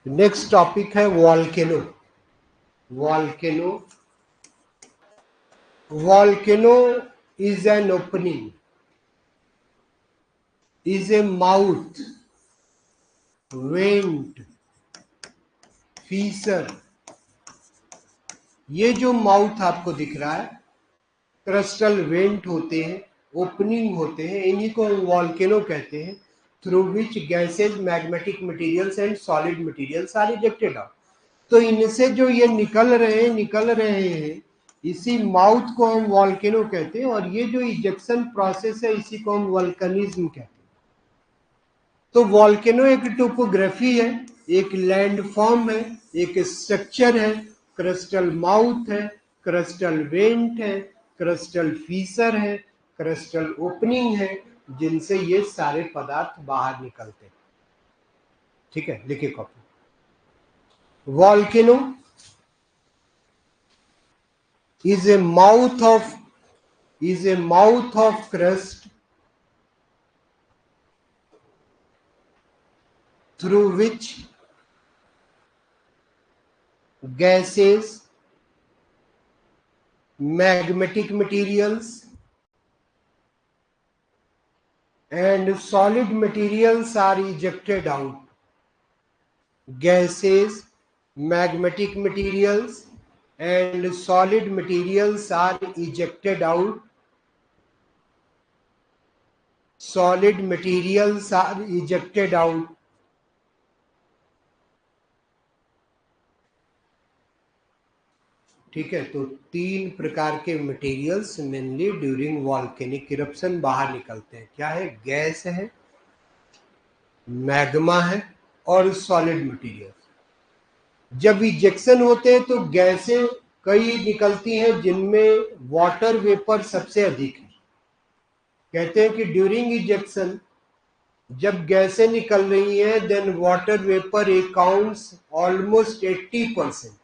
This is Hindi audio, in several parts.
नेक्स्ट टॉपिक है volcano. Volcano volcano is an opening, is a mouth, vent, fissure। ये जो माउथ आपको दिख रहा है, क्रस्टल वेंट होते हैं, ओपनिंग होते हैं, इन्हीं को वॉल्केनो कहते हैं, through which gases, magmatic materials and solid materials are ejected out. तो इनसे जो ये निकल रहे हैं, इसी माउथ को हम वॉल्केनो कहते हैं, और ये जो इजेक्शन प्रोसेस है इसी को हम वल्कनिज्म कहते हैं। तो वॉल्केनो एक टोपोग्राफी है, एक लैंडफॉर्म है, एक स्ट्रक्चर है, क्रस्टल माउथ है, क्रस्टल वेंट है, क्रस्टल फीसर है, क्रस्टल ओपनिंग है, जिनसे ये सारे पदार्थ बाहर निकलते हैं। ठीक है, लिखिए copy. Volcano is a mouth of crust through which gases, magmatic materials and solid materials are ejected out. Gases, magmatic materials and solid materials are ejected out. Solid materials are ejected out. ठीक है, तो तीन प्रकार के materials mainly during volcanic eruption बाहर निकलते हैं। क्या है? गैस है, मैग्मा है और सॉलिड मटेरियल्स। जब इजेक्शन होते हैं तो गैसें कई निकलती हैं, जिनमें वाटर वेपर सबसे अधिक है। कहते हैं कि ड्यूरिंग इजेक्शन जब गैसें निकल रही हैं, then water vapour accounts almost 80%।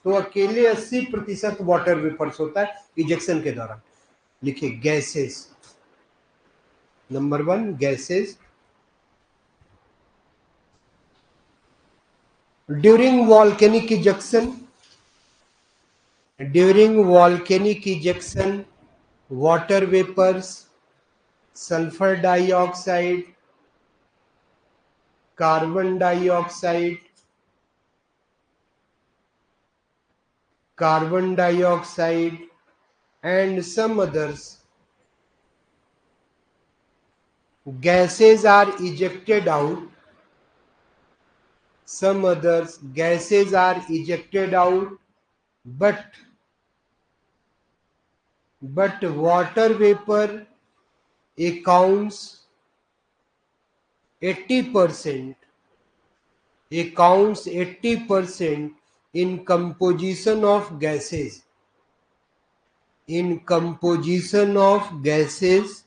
तो अकेले 80% वाटर वेपर्स होता है इजेक्शन के दौरान। लिखिए gases. Number 1 gases. During volcanic ejection water vapours, sulphur dioxide, carbon dioxide, and some others gases are ejected out. Some others gases are ejected out, but water vapor accounts 80% in composition of gases. In composition of gases,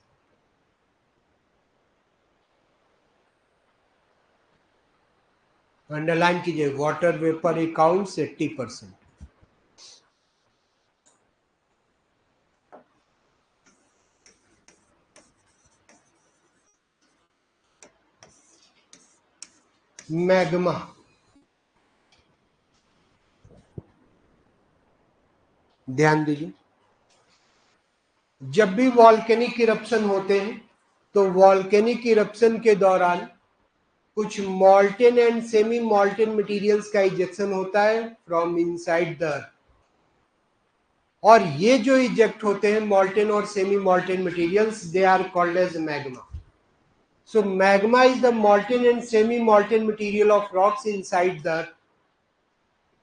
underline कीजिए, वाटर वेपर अकाउंट्स 80%। मैग्मा, ध्यान दीजिए, जब भी वॉल्केनिक इरप्शन होते हैं तो वॉल्केनिक इरप्शन के दौरान कुछ molten and semi molten materials का इजेक्शन होता है फ्रॉम इनसाइड द अर्थ। और ये जो इजेक्ट होते हैं मॉल्टेन और semi molten materials, they are called as magma. So magma is the molten and semi molten material of rocks inside the earth.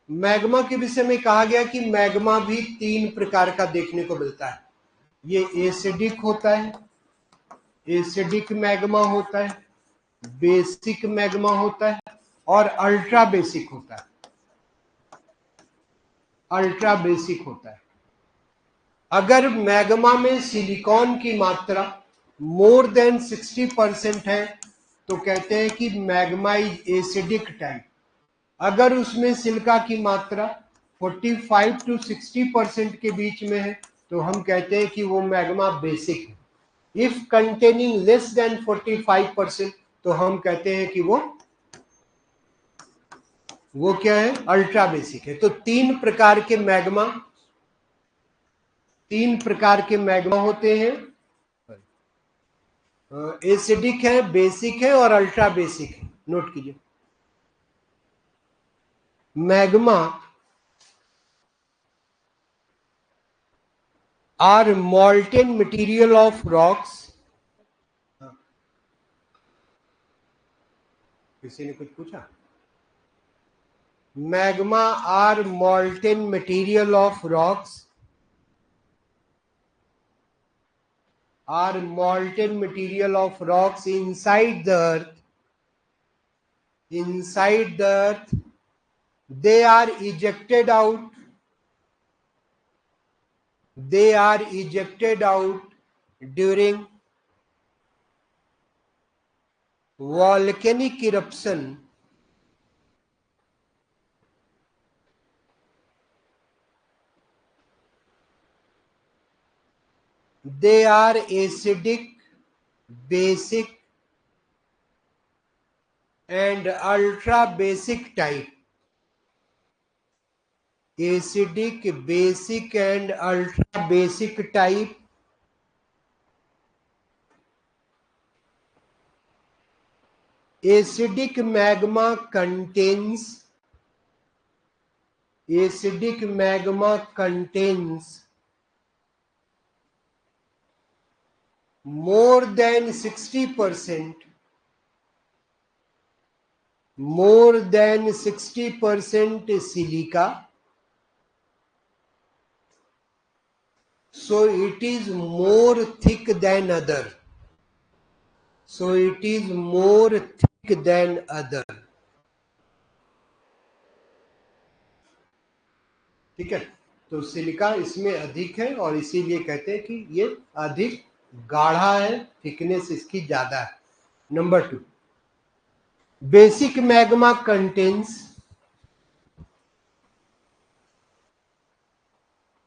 Magma के विषय में कहा गया कि मैग्मा भी तीन प्रकार का देखने को मिलता है। ये एसिडिक होता है, एसिडिक मैग्मा होता है, बेसिक मैग्मा होता है और अल्ट्रा बेसिक होता है। अल्ट्रा बेसिक होता है। अगर मैग्मा में सिलिकॉन की मात्रा मोर देन 60% है तो कहते हैं कि मैग्मा इज एसिडिक टाइप। अगर उसमें सिलिका की मात्रा 45 to 60% के बीच में है तो हम कहते हैं कि वो मैग्मा बेसिक है। इफ कंटेनिंग लेस देन 45% तो हम कहते हैं कि वो वो क्या है? अल्ट्रा बेसिक है। तो तीन प्रकार के मैग्मा होते हैं। एसिडिक है, बेसिक है और अल्ट्रा बेसिक है। नोट कीजिए, magma are molten material of rocks. किसी ने कुछ पूछा? Magma are molten material of rocks, inside the earth. They are ejected out during volcanic eruption. They are acidic, basic and ultra basic type. Acidic, basic and ultra basic type. Acidic magma contains more than 60% silica, so it is more thick than other. ठीक है, तो सिलिका इसमें अधिक है और इसीलिए कहते हैं कि ये अधिक गाढ़ा है, थिकनेस इसकी ज्यादा है। Number 2, basic magma contains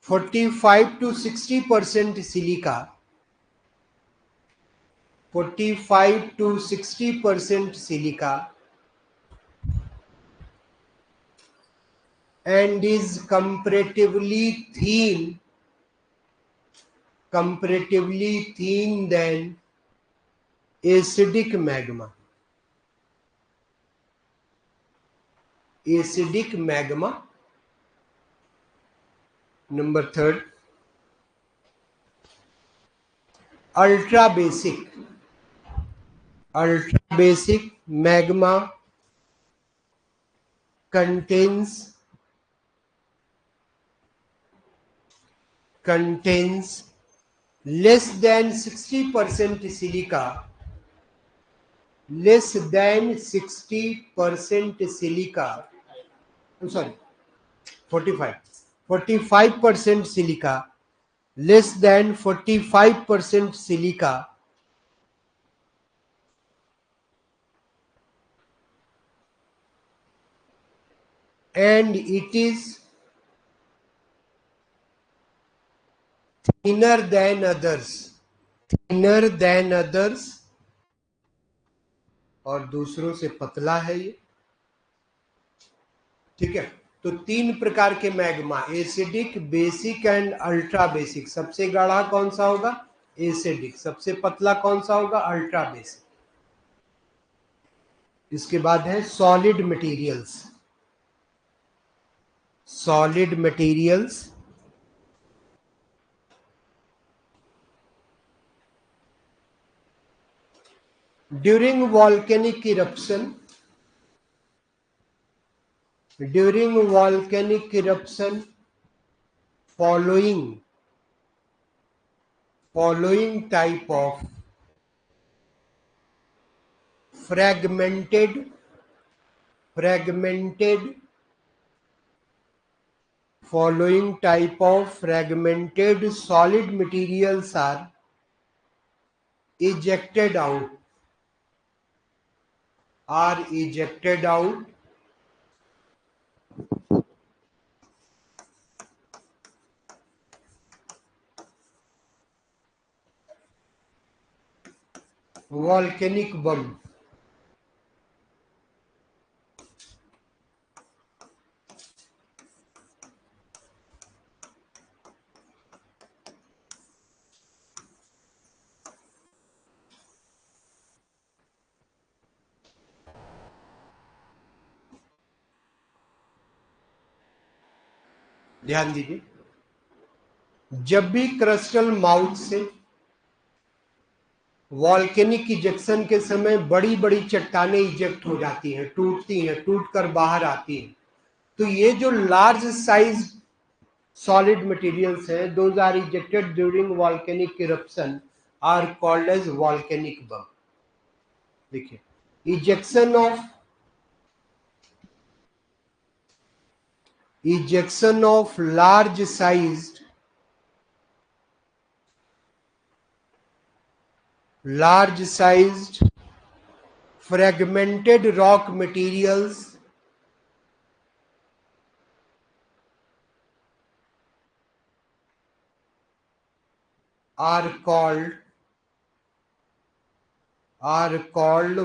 45 to 60% silica, 45 to 60% silica and is comparatively thin than acidic magma. Number 3, ultra basic magma contains less than 60% silica, 45% silica, less than 45% silica, and it is thinner than others, और दूसरों से पतला है ये। ठीक है, तो तीन प्रकार के magma, acidic, basic and ultra basic. सबसे गाढ़ा कौन सा होगा? एसिडिक। सबसे पतला कौन सा होगा? Ultra basic. इसके बाद है solid materials. During volcanic eruption, following type of fragmented solid materials are ejected out volcanic bum. ध्यान दीजिए, जब भी क्रस्टल माउथ से वॉल्केनिक इजेक्शन के समय बड़ी बड़ी चट्टानें इजेक्ट हो जाती हैं, टूटती हैं, टूटकर बाहर आती हैं, तो ये जो लार्ज साइज solid materials है, those are ejected during volcanic eruption are called as volcanic bug. देखिए, ejection of large sized fragmented rock materials are called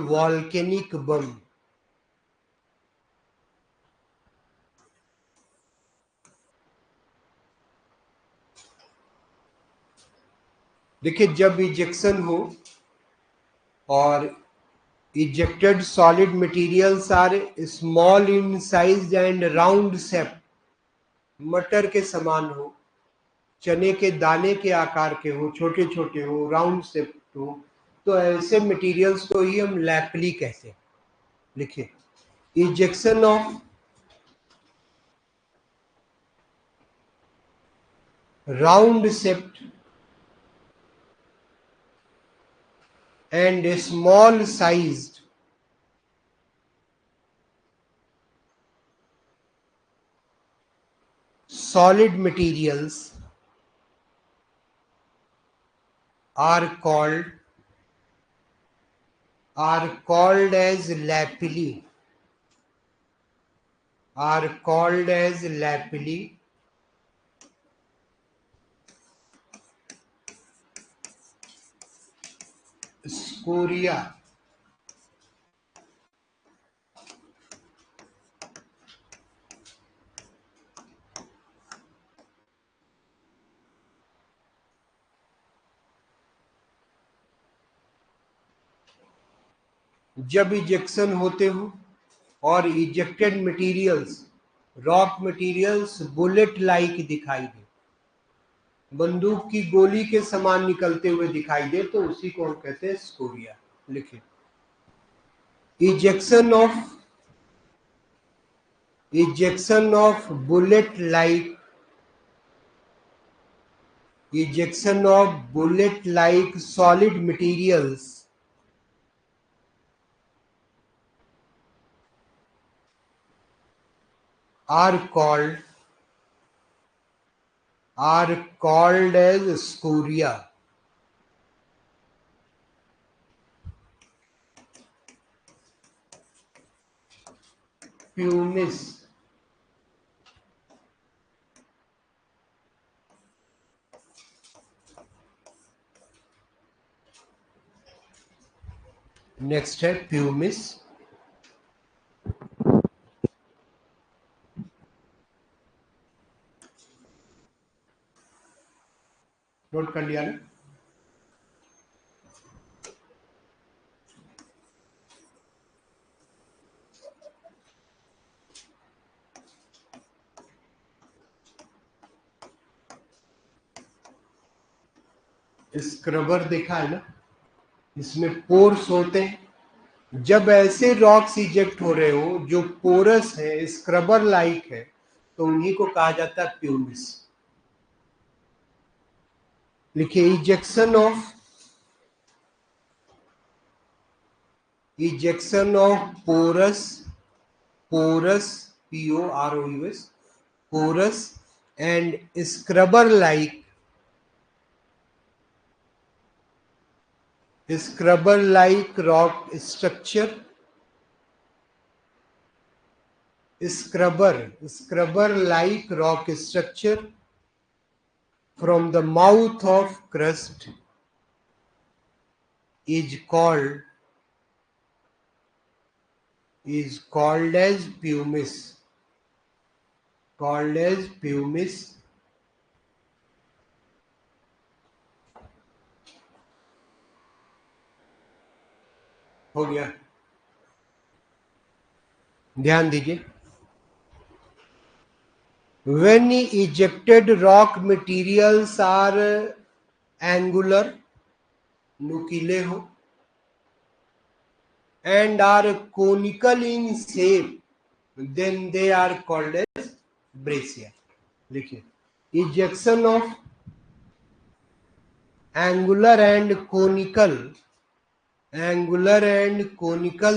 volcanic bug. देखिए, जब इजेक्शन हो और ejected solid materials are small in size and round shape, मटर के समान हो, चने के दाने के आकार के हो, छोटे छोटे हो, राउंड शेप हो, तो ऐसे मटेरियल्स को ही हम लैपली कहते हैं। लिखिए, ejection of round shaped and small sized solid materials are called as lapilli, scoria, जब इजेक्शन होते हो और ejected materials, rock materials bullet like दिखाई दे, बंदूक की गोली के समान निकलते हुए दिखाई दे, तो उसी को हम कहते हैं स्कोरिया। लिखिए, ejection of bullet like solid materials are called as scoria. Pumice, next है प्यूमिस। नोट कर लिया ना? स्क्रबर देखा है ना, इसमें पोर्स होते हैं। जब ऐसे रॉक्स इजेक्ट हो रहे हो जो पोरस है, स्क्रबर लाइक है, तो उन्हीं को कहा जाता है प्यूमिस। लिखिए, ejection of porous POROUS, porous and scrubber like rock structure, scrubber like rock structure from the mouth of crust is called as pumice, हो गया। ध्यान दीजिए, When ejected rock materials are angular, नुकीले हो, and are conical in shape, then they are called as breccia. लिखिए, ejection of angular and conical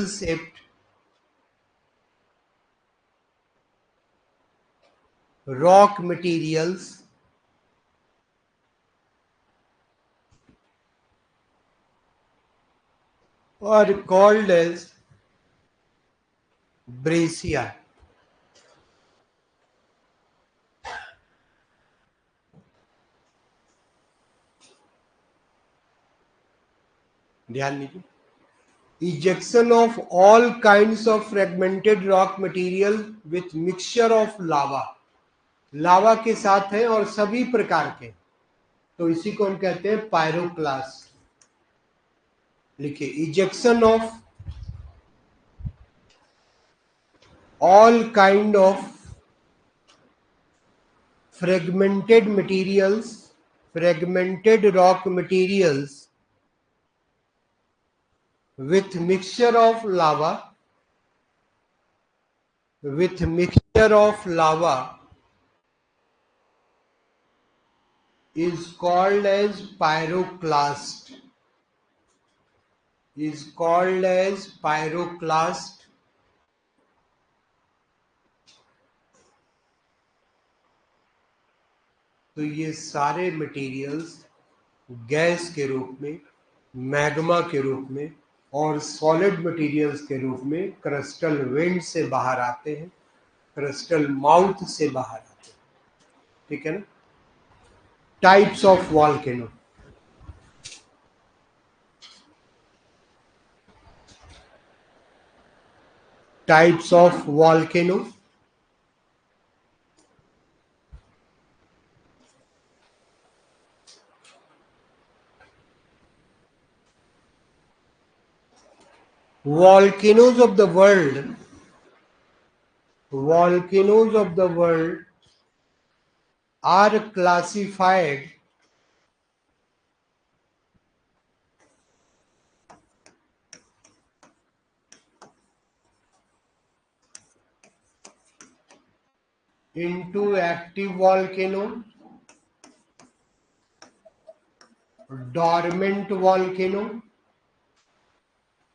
shaped rock materials are called as breccia. ध्यान दीजिए, ejection of all kinds of fragmented rock material with mixture of lava, लावा के साथ है और सभी प्रकार के, तो इसी को हम कहते हैं पायरोक्लास्ट. लिखिए, ejection of all kind of fragmented rock materials with mixture of lava is called as pyroclast. तो ये सारे मटेरियल्स गैस के रूप में, मैग्मा के रूप में और सॉलिड मटेरियल्स के रूप में क्रिस्टल वेंट से बाहर आते हैं, क्रिस्टल माउथ से बाहर आते हैं. ठीक है ना. Types of volcano. Types of volcano. Volcanoes of the world are classified into active volcano, dormant volcano,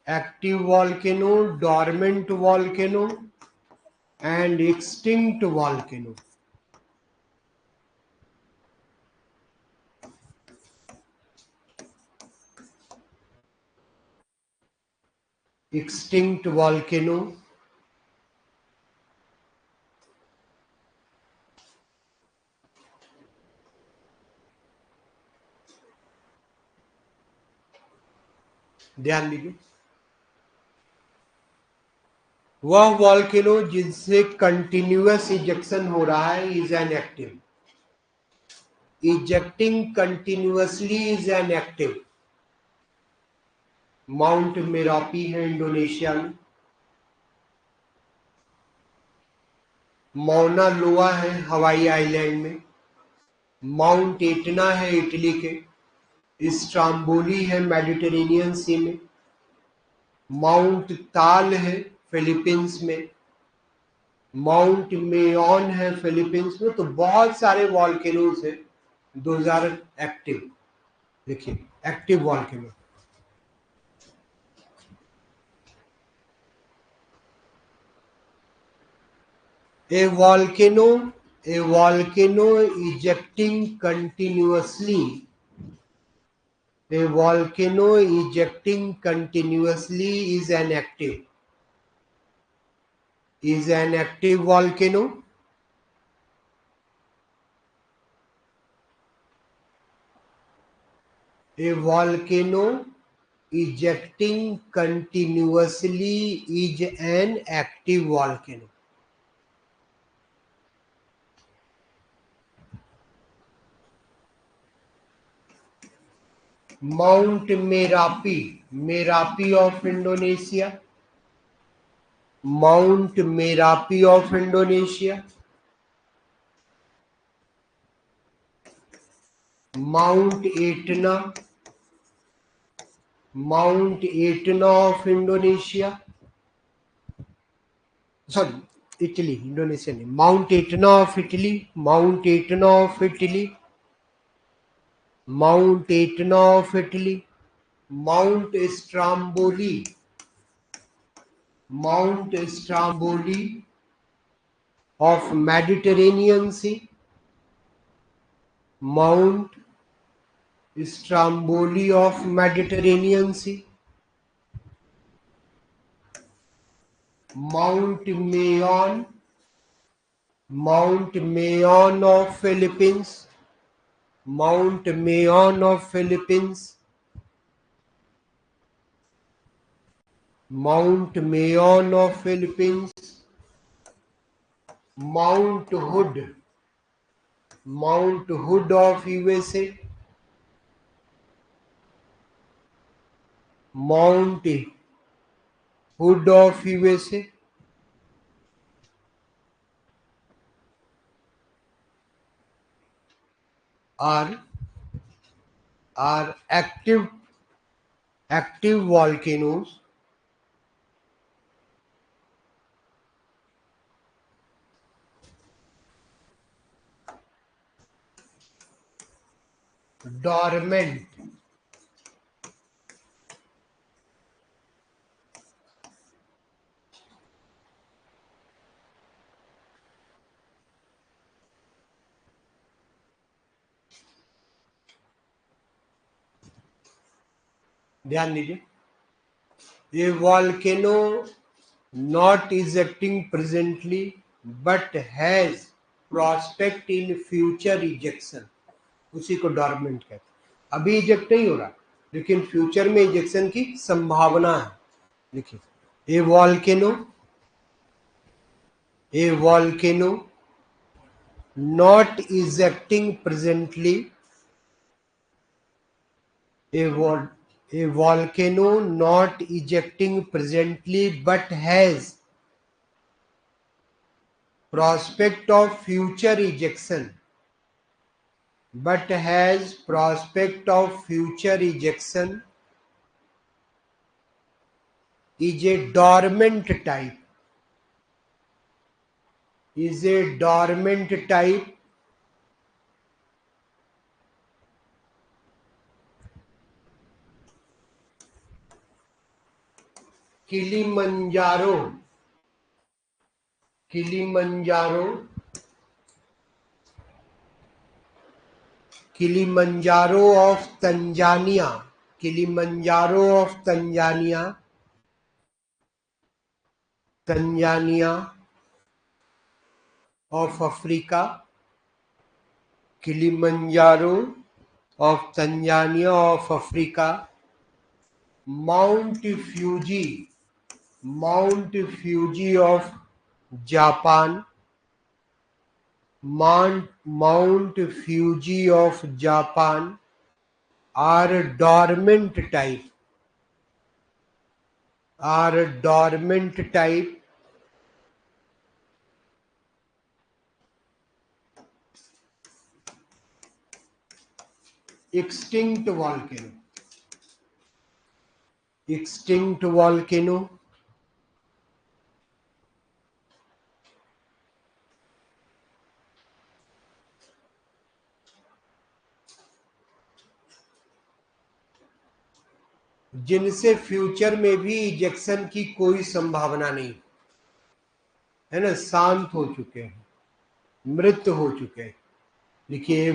active volcano, dormant volcano, and extinct volcano. Extinct volcano, ध्यान दीजिए, वह वॉल्केनो जिनसे कंटिन्यूअस इजेक्शन हो रहा है is an active. Ejecting continuously is an active. Mount Merapi है इंडोनेशिया में, मौना लोआ है हवाई आइलैंड में, माउंट एटना है इटली के, स्ट्राम्बोली है मेडिटेरेनियन सी में, माउंट ताल है फिलीपींस में, माउंट मेयॉन है फिलीपींस में. तो बहुत सारे वॉल्केनोज है, दोज आर एक्टिव. देखिए, active volcano. A volcano ejecting continuously is an active volcano. A volcano ejecting continuously is an active volcano. Mount Merapi of Indonesia. Mount Merapi of Indonesia Mount Etna of Indonesia, sorry Italy, Indonesia नहीं, Mount Etna of Italy, Mount Etna of Italy, Mount Etna of Italy, Mount Stromboli, Mount Stromboli of Mediterranean sea, Mount Stromboli of Mediterranean sea, Mount Mayon of Philippines, Mount Mayon of Philippines, Mount Mayon of Philippines, Mount Hood of USA, Mount Hood of USA, are active volcanoes dormant ध्यान दीजिए, a volcano not ejecting presently but has prospect in future ejection, उसी को डॉर्मेंट कहते हैं। अभी इजेक्ट नहीं हो रहा लेकिन फ्यूचर में इजेक्शन की संभावना है। देखिए, a volcano not ejecting presently, a volcano not ejecting presently but has prospect of future ejection, but has prospect of future ejection, is a dormant type, is a dormant type Kilimanjaro, Kilimanjaro of Tanzania, Kilimanjaro of Tanzania, Tanzania of Africa, Kilimanjaro of Tanzania of Africa, Mount Fuji of Japan, Mount Fuji of Japan are dormant type, extinct volcano, जिनसे फ्यूचर में भी इजेक्शन की कोई संभावना नहीं है ना, शांत हो चुके हैं, मृत हो चुके हैं। देखिए,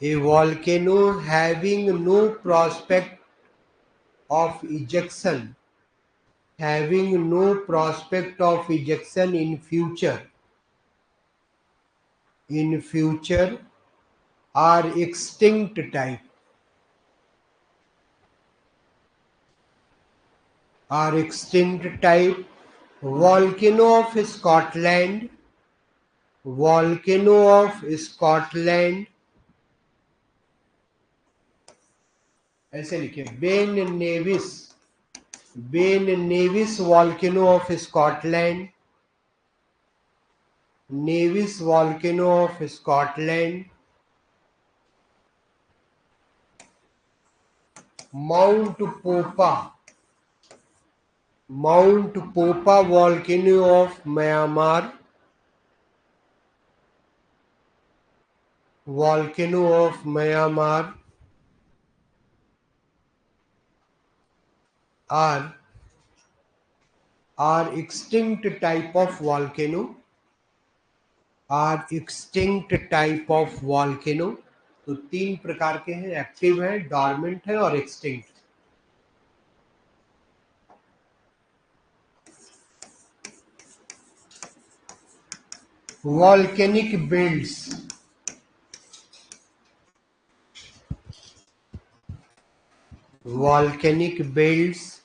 a volcano having no prospect of ejection, having no prospect of ejection in future are extinct type, volcano of Scotland, ऐसे लिखिए, Ben नेविस volcano of Scotland, नेविस volcano of Scotland, mount पोपा volcano of Myanmar, volcano of Myanmar are extinct type of volcano, तो तीन प्रकार के हैं, एक्टिव है, डॉर्मेंट है और एक्सटिंक्ट। Volcanic belts